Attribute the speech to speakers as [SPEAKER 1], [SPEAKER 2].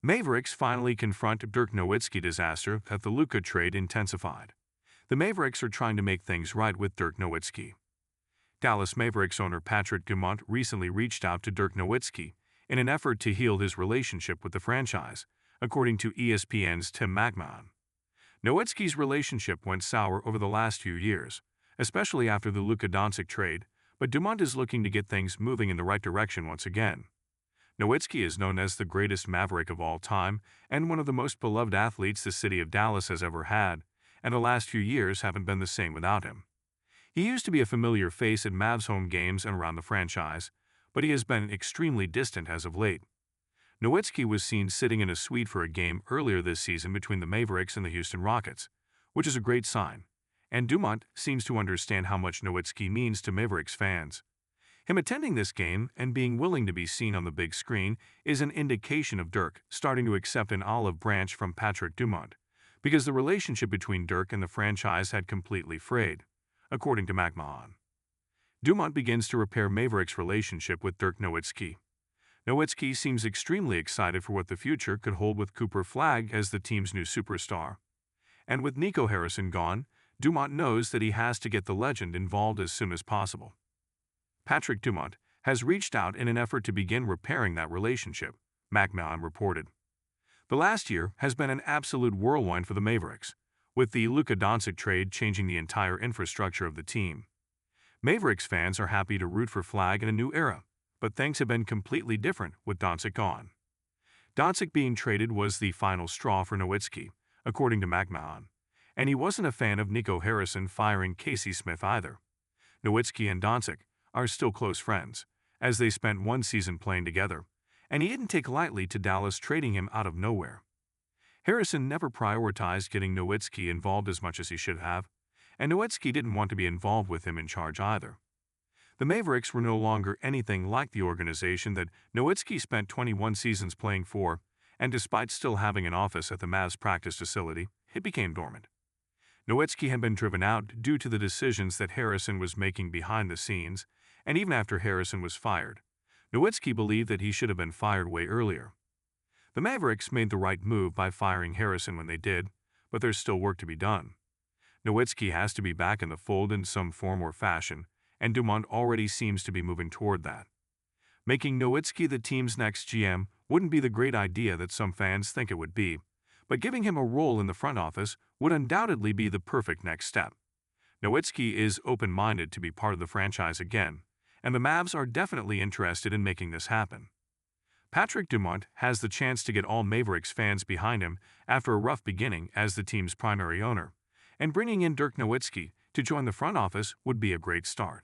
[SPEAKER 1] Mavericks finally confront Dirk Nowitzki disaster that the Luka trade intensified. The Mavericks are trying to make things right with Dirk Nowitzki. Dallas Mavericks owner Patrick Dumont recently reached out to Dirk Nowitzki in an effort to heal his relationship with the franchise, according to ESPN's Tim MacMahon. Nowitzki's relationship went sour over the last few years, especially after the Luka Doncic trade, but Dumont is looking to get things moving in the right direction once again. Nowitzki is known as the greatest Maverick of all time and one of the most beloved athletes the city of Dallas has ever had, and the last few years haven't been the same without him. He used to be a familiar face at Mavs home games and around the franchise, but he has been extremely distant as of late. Nowitzki was seen sitting in a suite for a game earlier this season between the Mavericks and the Houston Rockets, which is a great sign, and Dumont seems to understand how much Nowitzki means to Mavericks fans. Him attending this game and being willing to be seen on the big screen is an indication of Dirk starting to accept an olive branch from Patrick Dumont, because the relationship between Dirk and the franchise had completely frayed, according to MacMahon. Dumont begins to repair Mavericks' relationship with Dirk Nowitzki. Nowitzki seems extremely excited for what the future could hold with Cooper Flagg as the team's new superstar. And with Nico Harrison gone, Dumont knows that he has to get the legend involved as soon as possible. Patrick Dumont has reached out in an effort to begin repairing that relationship, MacMahon reported. The last year has been an absolute whirlwind for the Mavericks, with the Luka Doncic trade changing the entire infrastructure of the team. Mavericks fans are happy to root for Flagg in a new era, but things have been completely different with Doncic gone. Doncic being traded was the final straw for Nowitzki, according to MacMahon, and he wasn't a fan of Nico Harrison firing Casey Smith either. Nowitzki and Doncic are still close friends, as they spent one season playing together, and he didn't take lightly to Dallas trading him out of nowhere. Harrison never prioritized getting Nowitzki involved as much as he should have, and Nowitzki didn't want to be involved with him in charge either. The Mavericks were no longer anything like the organization that Nowitzki spent 21 seasons playing for, and despite still having an office at the Mavs practice facility, it became dormant. Nowitzki had been driven out due to the decisions that Harrison was making behind the scenes, and even after Harrison was fired, Nowitzki believed that he should have been fired way earlier. The Mavericks made the right move by firing Harrison when they did, but there's still work to be done. Nowitzki has to be back in the fold in some form or fashion, and Dumont already seems to be moving toward that. Making Nowitzki the team's next GM wouldn't be the great idea that some fans think it would be, but giving him a role in the front office would undoubtedly be the perfect next step. Nowitzki is open-minded to be part of the franchise again, and the Mavs are definitely interested in making this happen. Patrick Dumont has the chance to get all Mavericks fans behind him after a rough beginning as the team's primary owner, and bringing in Dirk Nowitzki to join the front office would be a great start.